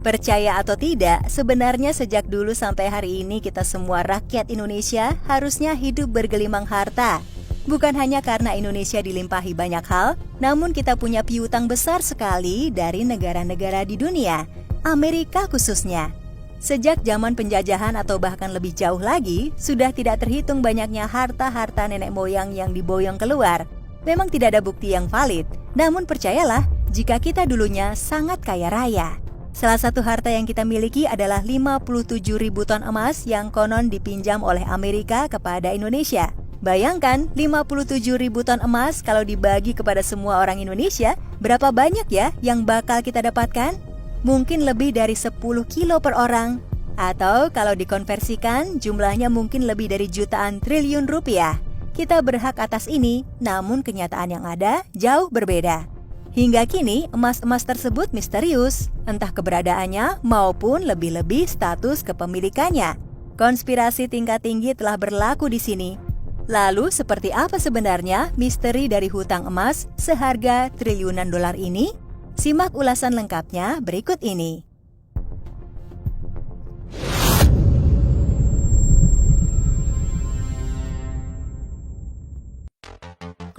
Percaya atau tidak, sebenarnya sejak dulu sampai hari ini kita semua rakyat Indonesia harusnya hidup bergelimang harta. Bukan hanya karena Indonesia dilimpahi banyak hal, namun kita punya piutang besar sekali dari negara-negara di dunia, Amerika khususnya. Sejak zaman penjajahan atau bahkan lebih jauh lagi, sudah tidak terhitung banyaknya harta-harta nenek moyang yang diboyong keluar. Memang tidak ada bukti yang valid, namun percayalah jika kita dulunya sangat kaya raya. Salah satu harta yang kita miliki adalah 57.000 ton emas yang konon dipinjam oleh Amerika kepada Indonesia. Bayangkan 57.000 ton emas kalau dibagi kepada semua orang Indonesia, berapa banyak ya yang bakal kita dapatkan? Mungkin lebih dari 10 kilo per orang. Atau kalau dikonversikan, jumlahnya mungkin lebih dari jutaan triliun rupiah. Kita berhak atas ini, namun kenyataan yang ada jauh berbeda. Hingga kini, emas-emas tersebut misterius, entah keberadaannya maupun lebih-lebih status kepemilikannya. Konspirasi tingkat tinggi telah berlaku di sini. Lalu, seperti apa sebenarnya misteri dari hutang emas seharga triliunan dolar ini? Simak ulasan lengkapnya berikut ini.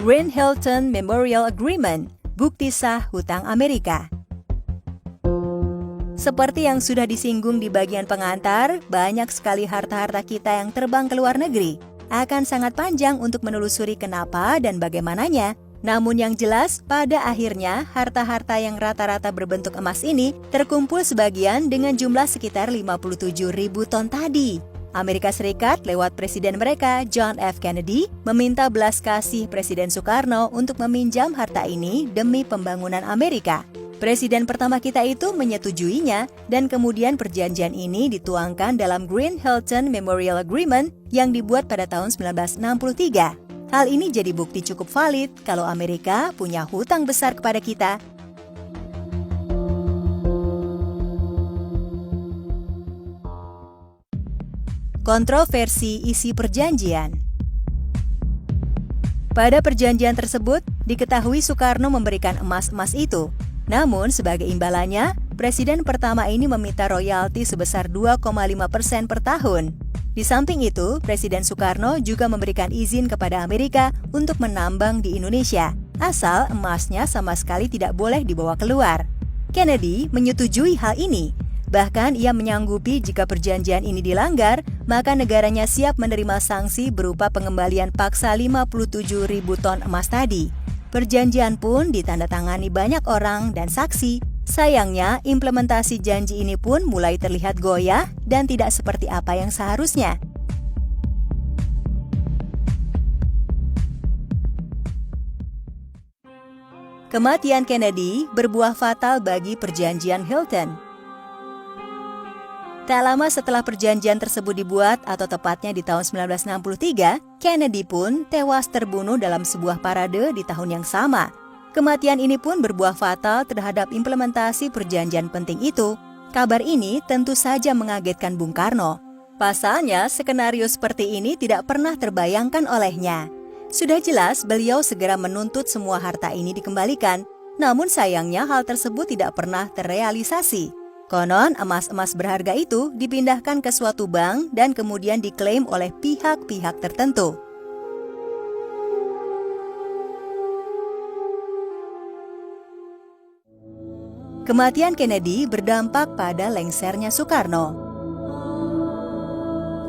Green Hilton Memorial Agreement, bukti sah hutang Amerika. Seperti yang sudah disinggung di bagian pengantar, banyak sekali harta-harta kita yang terbang ke luar negeri. Akan sangat panjang untuk menelusuri kenapa dan bagaimananya. Namun yang jelas, pada akhirnya harta-harta yang rata-rata berbentuk emas ini terkumpul sebagian dengan jumlah sekitar 57.000 ton tadi. Amerika Serikat lewat presiden mereka, John F. Kennedy, meminta belas kasih Presiden Soekarno untuk meminjam harta ini demi pembangunan Amerika. Presiden pertama kita itu menyetujuinya dan kemudian perjanjian ini dituangkan dalam Green Hilton Memorial Agreement yang dibuat pada tahun 1963. Hal ini jadi bukti cukup valid kalau Amerika punya hutang besar kepada kita. Kontroversi isi perjanjian. Pada perjanjian tersebut, diketahui Soekarno memberikan emas-emas itu. Namun, sebagai imbalannya, Presiden pertama ini meminta royalti sebesar 2,5% per tahun. Di samping itu, Presiden Soekarno juga memberikan izin kepada Amerika untuk menambang di Indonesia, asal emasnya sama sekali tidak boleh dibawa keluar. Kennedy menyetujui hal ini. Bahkan ia menyanggupi jika perjanjian ini dilanggar, maka negaranya siap menerima sanksi berupa pengembalian paksa 57.000 ton emas tadi. Perjanjian pun ditandatangani banyak orang dan saksi. Sayangnya, implementasi janji ini pun mulai terlihat goyah dan tidak seperti apa yang seharusnya. Kematian Kennedy berbuah fatal bagi perjanjian Hilton. Tak lama setelah perjanjian tersebut dibuat, atau tepatnya di tahun 1963, Kennedy pun tewas terbunuh dalam sebuah parade di tahun yang sama. Kematian ini pun berbuah fatal terhadap implementasi perjanjian penting itu. Kabar ini tentu saja mengagetkan Bung Karno. Pasalnya, skenario seperti ini tidak pernah terbayangkan olehnya. Sudah jelas beliau segera menuntut semua harta ini dikembalikan, namun sayangnya hal tersebut tidak pernah terrealisasi. Konon, emas-emas berharga itu dipindahkan ke suatu bank dan kemudian diklaim oleh pihak-pihak tertentu. Kematian Kennedy berdampak pada lengsernya Soekarno.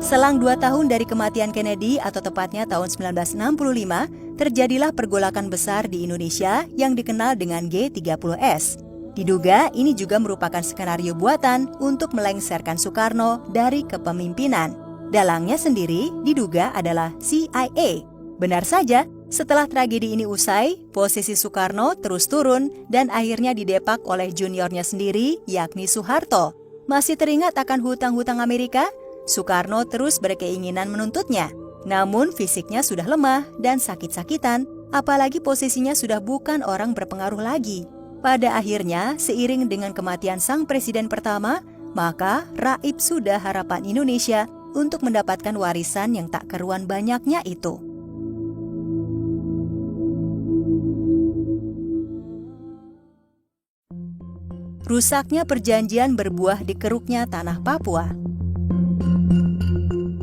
Selang 2 tahun dari kematian Kennedy, atau tepatnya tahun 1965, terjadilah pergolakan besar di Indonesia yang dikenal dengan G30S. Diduga ini juga merupakan skenario buatan untuk melengsarkan Soekarno dari kepemimpinan. Dalangnya sendiri diduga adalah CIA. Benar saja, setelah tragedi ini usai, posisi Soekarno terus turun dan akhirnya didepak oleh juniornya sendiri, yakni Soeharto. Masih teringat akan hutang-hutang Amerika? Soekarno terus berkeinginan menuntutnya. Namun fisiknya sudah lemah dan sakit-sakitan, apalagi posisinya sudah bukan orang berpengaruh lagi. Pada akhirnya, seiring dengan kematian sang presiden pertama, maka raib sudah harapan Indonesia untuk mendapatkan warisan yang tak keruan banyaknya itu. rusaknya perjanjian berbuah di keruknya tanah Papua.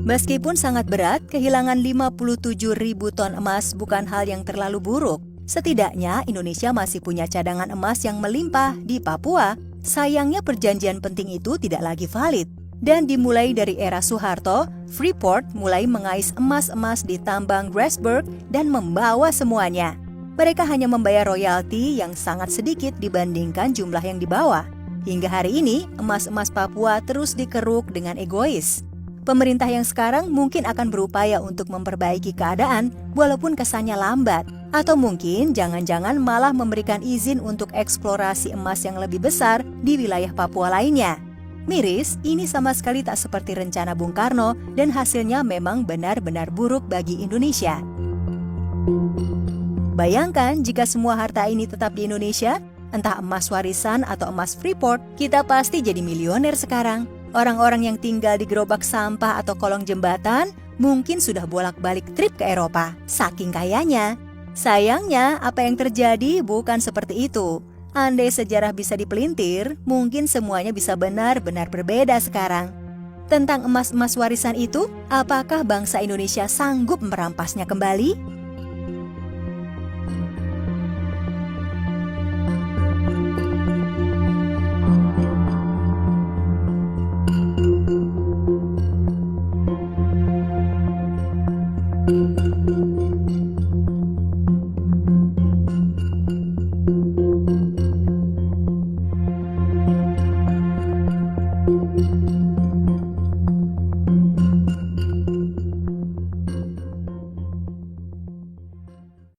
Meskipun sangat berat, kehilangan 57.000 ton emas bukan hal yang terlalu buruk. Setidaknya Indonesia masih punya cadangan emas yang melimpah di Papua. Sayangnya perjanjian penting itu tidak lagi valid. Dan dimulai dari era Soeharto, Freeport mulai mengais emas-emas di tambang Grasberg dan membawa semuanya. Mereka hanya membayar royalti yang sangat sedikit dibandingkan jumlah yang dibawa. Hingga hari ini, emas-emas Papua terus dikeruk dengan egois. Pemerintah yang sekarang mungkin akan berupaya untuk memperbaiki keadaan walaupun kesannya lambat. Atau mungkin jangan-jangan malah memberikan izin untuk eksplorasi emas yang lebih besar di wilayah Papua lainnya. Miris, ini sama sekali tak seperti rencana Bung Karno dan hasilnya memang benar-benar buruk bagi Indonesia. Bayangkan jika semua harta ini tetap di Indonesia, entah emas warisan atau emas Freeport, kita pasti jadi milioner sekarang. Orang-orang yang tinggal di gerobak sampah atau kolong jembatan mungkin sudah bolak-balik trip ke Eropa, saking kayanya. Sayangnya, apa yang terjadi bukan seperti itu. Andai sejarah bisa dipelintir, mungkin semuanya bisa benar-benar berbeda sekarang. Tentang emas-emas warisan itu, apakah bangsa Indonesia sanggup merampasnya kembali?